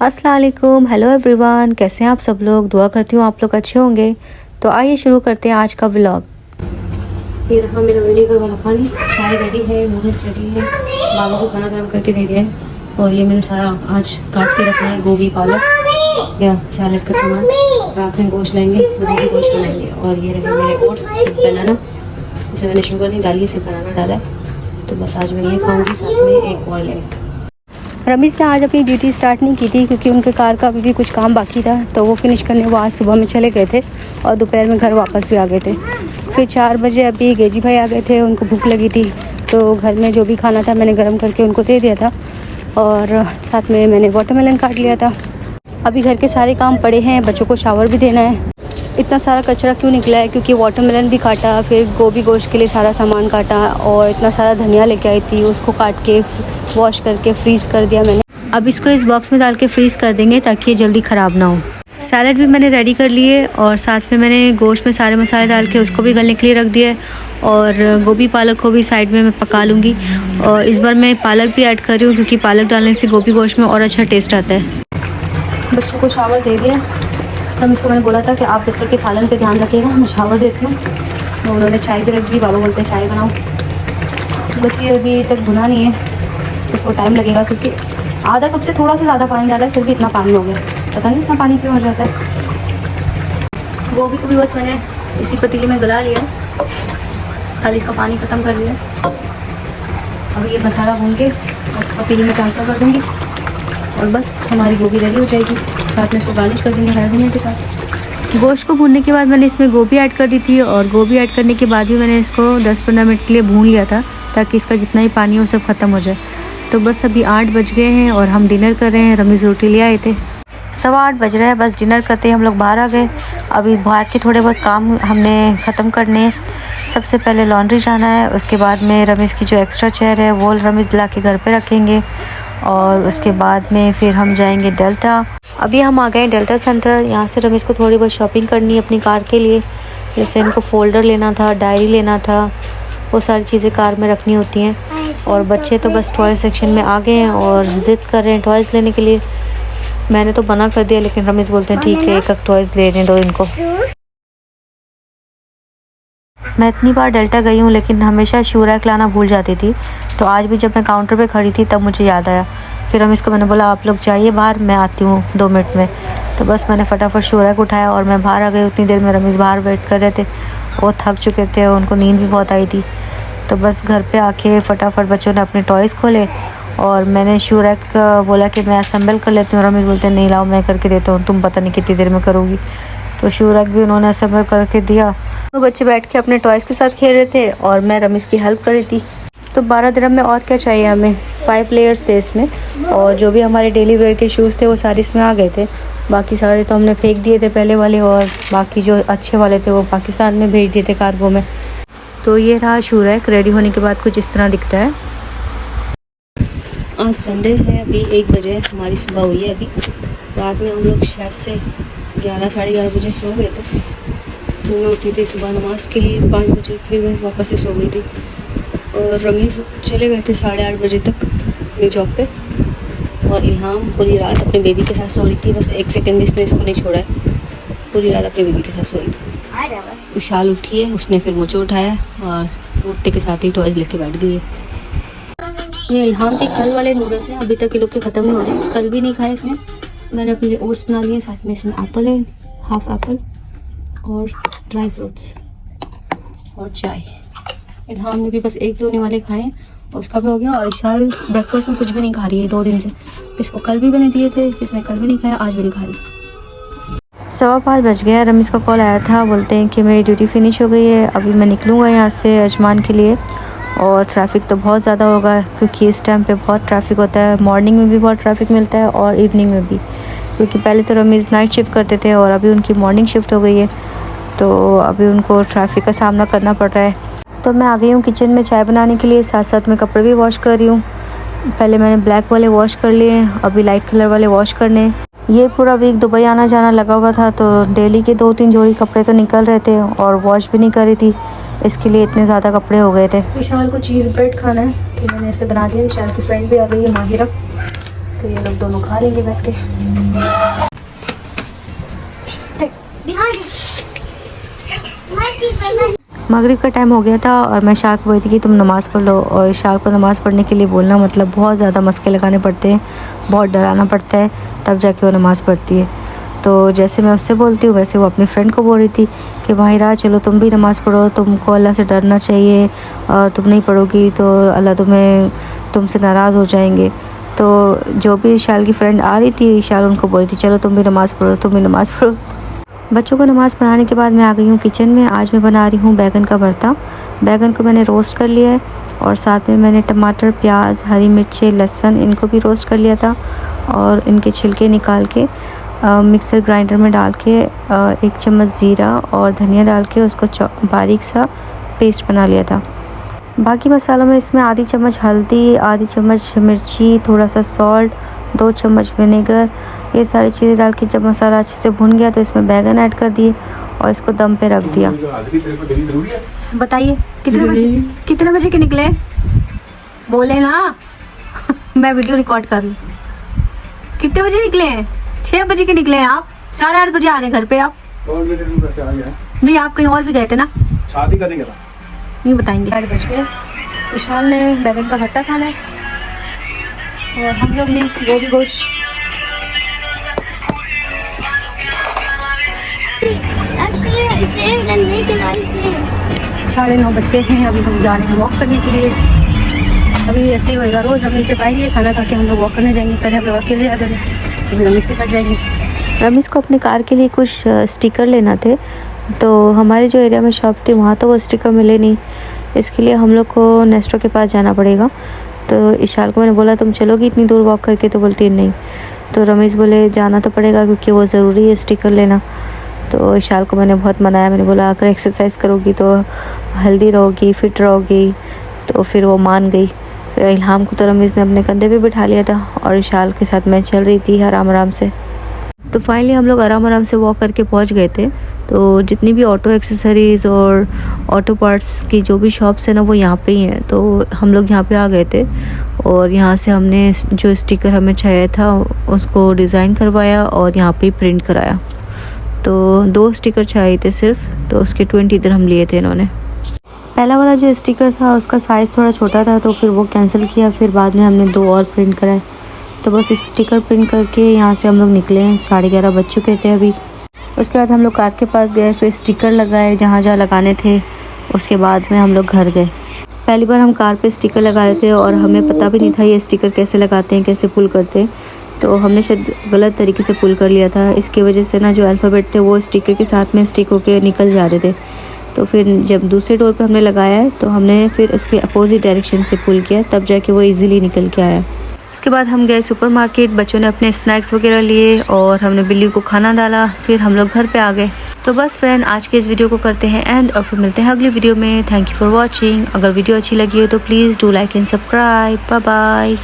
अस्सलाम वालेकुम, hello everyone, कैसे हैं आप सब लोग। दुआ करती हूँ आप लोग अच्छे होंगे। तो आइए शुरू करते हैं आज का व्लॉग। ये रहा मेरा विनेगर वाला पानी, चाय रेडी है, नूडल्स रेडी है, बाबा को खाना गर्म करके दे दिया है। और ये मैंने सारा आज काट के रखना है, गोभी पालक या सैलेड का सामान। रात में गोश्त लेंगे, गोभी गोश्त बनाएंगे। और ये रहे मेरे ओट्स, बनाना, इसमें मैंने शुगर नहीं डाली है, सिर्फ बनाना डाला है। तो बस आज मैं ये खाऊँगी, साथ में एक बॉयल एग। रमीज़ ने आज अपनी ड्यूटी स्टार्ट नहीं की थी क्योंकि उनके कार का अभी भी कुछ काम बाकी था, तो वो फिनिश करने वो आज सुबह में चले गए थे और दोपहर में घर वापस भी आ गए थे। फिर 4 बजे अभी गेजी भाई आ गए थे, उनको भूख लगी थी तो घर में जो भी खाना था मैंने गर्म करके उनको दे दिया था और साथ में मैंने वाटरमेलन काट लिया था। अभी घर के सारे काम पड़े हैं, बच्चों को शावर भी देना है। इतना सारा कचरा क्यों निकला है, क्योंकि वाटरमेलन भी काटा, फिर गोभी गोश्त के लिए सारा सामान काटा और इतना सारा धनिया लेके आई थी, उसको काट के वॉश करके फ्रीज़ कर दिया मैंने। अब इसको इस बॉक्स में डाल के फ्रीज़ कर देंगे ताकि ये जल्दी ख़राब ना हो। सैलड भी मैंने रेडी कर लिए और साथ में मैंने गोश्त में सारे मसाले डाल के उसको भी गलने के लिए रख दिया और गोभी पालक को भी साइड में मैं पका लूँगी। और इस बार मैं पालक भी ऐड कर रही हूँ क्योंकि पालक डालने से गोभी गोश्त में और अच्छा टेस्ट आता है। बच्चों को शावर दे दिया, तो इसको मैंने बोला था कि आप दफ्तर के सालन पे ध्यान रखिएगा, मैं शावर देती हूँ। तो उन्होंने चाय भी रख दी, बाबा बोलते हैं चाय बनाओ। बस ये अभी तक भुना नहीं है, इसको टाइम लगेगा क्योंकि आधा कप से थोड़ा सा ज़्यादा पानी डाला है, फिर भी इतना पानी हो गया। पता नहीं इतना पानी क्यों हो जाता है। गोभी को भी बस मैंने इसी पतीले में गला लिया, खाली इसका पानी ख़त्म कर लिया। अब ये मसाला भून के बस पतीले में ट्रांसफ़र कर दूँगी और बस हमारी गोभी रेडी हो जाएगी। साथ में इसको गार्निश कर देंगे हरा धनिया के साथ। गोश्त को भूनने के बाद मैंने इसमें गोभी ऐड कर दी थी और गोभी ऐड करने के बाद भी मैंने इसको 10-15 मिनट के लिए भून लिया था ताकि इसका जितना ही पानी हो सब ख़त्म हो जाए। तो बस अभी 8 बज गए हैं और हम डिनर कर रहे हैं। रमीज़ रोटी ले आए थे, 8:15 बज रहे हैं, बस डिनर करते ही हम लोग बाहर आ गए। अभी बाहर के थोड़े बहुत काम हमने ख़त्म करने हैं। सबसे पहले लॉन्ड्री जाना है, उसके बाद में रमीज़ की जो एक्स्ट्रा चेयर है वो रमीज़ ला के घर पे रखेंगे और उसके बाद में फिर हम जाएंगे डेल्टा। अभी हम आ गए डेल्टा सेंटर। यहाँ से रमीज़ को थोड़ी बहुत शॉपिंग करनी है अपनी कार के लिए, जैसे इनको फ़ोल्डर लेना था, डायरी लेना था, वो सारी चीज़ें कार में रखनी होती हैं। और बच्चे तो बस टॉय सेक्शन में आ गए हैं और ज़िद कर रहे हैं टॉयज़ लेने के लिए। मैंने तो मना कर दिया लेकिन रमीज़ बोलते हैं ठीक है, एक टॉयज़ लेने दो इनको। मैं इतनी बार डेल्टा गई हूँ लेकिन हमेशा शू रैक लाना भूल जाती थी, तो आज भी जब मैं काउंटर पे खड़ी थी तब मुझे याद आया। फिर हम इसको मैंने बोला आप लोग जाइए बाहर, मैं आती हूँ 2 मिनट में। तो बस मैंने फटाफट शू रैक उठाया और मैं बाहर आ गई। उतनी देर में रमीज़ बाहर वेट कर रहे थे, वो थक चुके थे, उनको नींद भी बहुत आई थी। तो बस घर पे आके फटाफट बच्चों ने अपने टॉयज़ खोले और मैंने शू रैक बोला कि मैं असेंबल कर लेती हूँ। रमीज़ बोलते नहीं लाओ मैं करके देता हूँ, तुम पता नहीं कितनी देर में करोगी। तो शू रैक भी उन्होंने असेंबल करके दिया। तो बच्चे बैठ के अपने टॉयज़ के साथ खेल रहे थे और मैं रमीज़ की हेल्प कर रही थी। तो 12 दिरहम में और क्या चाहिए हमें, 5 लेयर्स थे इसमें और जो भी हमारे डेली वेयर के शूज़ थे वो सारे इसमें आ गए थे। बाकी सारे तो हमने फेंक दिए थे पहले वाले और बाकी जो अच्छे वाले थे वो पाकिस्तान में भेज दिए थे कार्गो में। तो ये रहा शू रैक, रेडी होने के बाद कुछ इस तरह दिखता है। आज संडे है, अभी 1 बजे हमारी सुबह हुई है। अभी रात में हम लोग शायद से 11-11:30 बजे सो गए थे। तो मैं उठी थी सुबह नमाज के लिए 5 बजे, फिर मैं वापस से सो गई थी। और रमीज़ चले गए थे 8:30 बजे तक अपनी जॉब पे और इल्हाम पूरी रात अपने बेबी के साथ सो रही थी। बस 1 सेकंड भी इसने इसको नहीं छोड़ा है, पूरी रात अपने बेबी के साथ सोई थी। विशाल उठी है, उसने फिर मुझे उठाया और उठने के साथ ही टॉयज़ लेके बैठ गई है। ये इल्हाम के कल वाले नूडल्स हैं, अभी तक ये लोग के ख़त्म नहीं हो रहे, कल भी नहीं खाए इसने। मैंने अपने लिए ओट्स बना लिए, साथ में इसमें एप्पल है, हाफ एप्पल और ड्राई फ्रूट्स और चाय। इल्हाम ने भी बस 1 होने वाले खाए, उसका भी हो गया। और विशाल ब्रेकफास्ट में कुछ भी नहीं खा रही है 2 दिन से। इसको कल भी मैंने दिए थे, इसने कल भी नहीं खाया, आज भी नहीं खा रही। 5:15 बज गया, रमीज़ का कॉल आया था, बोलते हैं कि मेरी ड्यूटी फिनिश हो गई है, अभी मैं निकलूँगा यहाँ से अजमान के लिए। और ट्रैफ़िक तो बहुत ज़्यादा होगा क्योंकि इस टाइम पे बहुत ट्रैफ़िक होता है। मॉर्निंग में भी बहुत ट्रैफ़िक मिलता है और इवनिंग में भी, क्योंकि पहले तो रमीज़ नाइट शिफ्ट करते थे और अभी उनकी मॉर्निंग शिफ्ट हो गई है, तो अभी उनको ट्रैफ़िक का सामना करना पड़ रहा है। तो मैं आ गई हूँ किचन में चाय बनाने के लिए, साथ साथ में कपड़े भी वॉश कर रही हूँ। पहले मैंने ब्लैक वाले वॉश कर लिए, अभी लाइट कलर वाले वॉश करने। ये पूरा वीक दुबई आना जाना लगा हुआ था, तो डेली के 2-3 जोड़ी कपड़े तो निकल रहे थे और वॉश भी नहीं कर रही थी, इसके लिए इतने ज़्यादा कपड़े हो गए थे। विशाल को चीज़ ब्रेड खाना है तो मैंने ऐसे बना दिया। विशाल की फ्रेंड भी आ गई है, माहिरा, तो ये लोग दोनों खा लेंगे बैठ के। मगरिब का टाइम हो गया था और मैं इशाक को बोली थी कि तुम नमाज़ पढ़ लो, और इशाक को नमाज़ पढ़ने के लिए बोलना मतलब बहुत ज़्यादा मस्के लगाने पड़ते हैं, बहुत डराना पड़ता है, तब जाके वो नमाज़ पढ़ती है। तो जैसे मैं उससे बोलती हूँ वैसे वो अपनी फ्रेंड को बोल रही थी कि माहिरा चलो तुम भी नमाज़ पढ़ो, तुमको अल्लाह से डरना चाहिए, और तुम नहीं पढ़ोगी तो अल्लाह तुमसे नाराज़ हो जाएंगे। तो जो भी इशाल की फ्रेंड आ रही थी, इशाल उनको बोल रही थी चलो तुम भी नमाज़ पढ़ो, तुम भी नमाज़ पढ़ो। बच्चों को नमाज़ पढ़ाने के बाद मैं आ गई हूँ किचन में। आज मैं बना रही हूँ बैगन का भरता। बैगन को मैंने रोस्ट कर लिया है और साथ में मैंने टमाटर, प्याज, हरी मिर्चें, लहसुन इनको भी रोस्ट कर लिया था, और इनके छिलके निकाल के मिक्सर ग्राइंडर में डाल के 1 चम्मच ज़ीरा और धनिया डाल के उसको बारीक सा पेस्ट बना लिया था। बाकी मसालों में इसमें आधी चम्मच हल्दी, आधी चम्मच मिर्ची, थोड़ा सा सॉल्ट, 2 चम्मच विनेगर, ये सारी चीज़ें डाल के जब मसाला अच्छे से भुन गया तो इसमें बैगन ऐड कर दिए और इसको दम पे रख दिया। बताइए कितने बजे के निकले? बोले ना मैं वीडियो रिकॉर्ड कर रही। कितने बजे निकले हैं? 6 बजे के निकले हैं आप, 8:30 बजे आ रहे हैं घर पे आप? नहीं, आप कहीं और भी गए थे ना? शादी करने गया था। नहीं बताएंगे। 8 बज गए। विशाल ने बैगन का भरता खाना है और हम लोग ने गोभी गोश्त। 9:30 बज गए हैं। अभी हम जा रहे हैं वॉक करने के लिए। अभी ऐसे ही होएगा रोज़, हम नीचे पाएंगे खाना खा के हम लोग वॉक करने जाएंगे। पहले हम लोग अकेले जाते थे, अभी रमीज़ के साथ जाएंगे। रमीज़ को अपने कार के लिए कुछ स्टिकर लेना थे, तो हमारे जो एरिया में शॉप थी वहाँ तो वो स्टिकर मिले नहीं। इसके लिए हम लोग को नेस्टो के पास जाना पड़ेगा। तो इशाल को मैंने बोला तुम चलोगी इतनी दूर वॉक करके? तो बोलती है नहीं। तो रमीज़ बोले जाना तो पड़ेगा क्योंकि वो ज़रूरी है स्टिकर लेना। तो इशाल को मैंने बहुत मनाया, मैंने बोला अगर एक्सरसाइज करोगी तो हेल्दी रहोगी, फिट रहोगी। तो फिर वो मान गई। फिर इल्हाम को तो रमीज़ ने अपने कंधे पे बिठा लिया था और इशाल के साथ मैं चल रही थी आराम आराम से। तो फाइनली हम लोग आराम आराम से वॉक करके पहुंच गए थे। तो जितनी भी ऑटो एक्सेसरीज़ और ऑटो पार्ट्स की जो भी शॉप्स है ना वो यहाँ पे ही हैं। तो हम लोग यहाँ पे आ गए थे और यहाँ से हमने जो स्टिकर हमें चाहिए था उसको डिज़ाइन करवाया और यहाँ पे प्रिंट कराया। तो 2 स्टिकर चाहिए थे सिर्फ, तो उसके 20 दिरहम लिए थे इन्होंने। पहला वाला जो स्टिकर था उसका साइज़ थोड़ा छोटा था तो फिर वो कैंसिल किया। फिर बाद में हमने 2 और प्रिंट कराए। तो बस स्टिकर प्रिंट करके यहाँ से हम लोग निकले हैं। 11:30 बज चुके थे अभी। उसके बाद हम लोग कार के पास गए, फिर स्टिकर लगाए जहाँ जहाँ लगाने थे। उसके बाद में हम लोग घर गए। पहली बार हम कार पे स्टिकर लगा रहे थे और हमें पता भी नहीं था ये स्टिकर कैसे लगाते हैं, कैसे पुल करते हैं। तो हमने शायद गलत तरीके से पुल कर लिया था। इसकी वजह से ना जो अल्फ़ाबेट थे वो स्टिकर के साथ में स्टिक होके निकल जा रहे थे। तो फिर जब दूसरे डोर पे हमने लगाया है तो हमने फिर उसके अपोजिट डायरेक्शन से पुल किया, तब जाके वो ईज़िली निकल के आया। उसके बाद हम गए सुपरमार्केट, बच्चों ने अपने स्नैक्स वगैरह लिए और हमने बिल्ली को खाना डाला। फिर हम लोग घर पे आ गए। तो बस फ्रेंड आज के इस वीडियो को करते हैं एंड, और फिर मिलते हैं अगली वीडियो में। Thank you for watching. अगर वीडियो अच्छी लगी हो तो please do like and subscribe. Bye bye.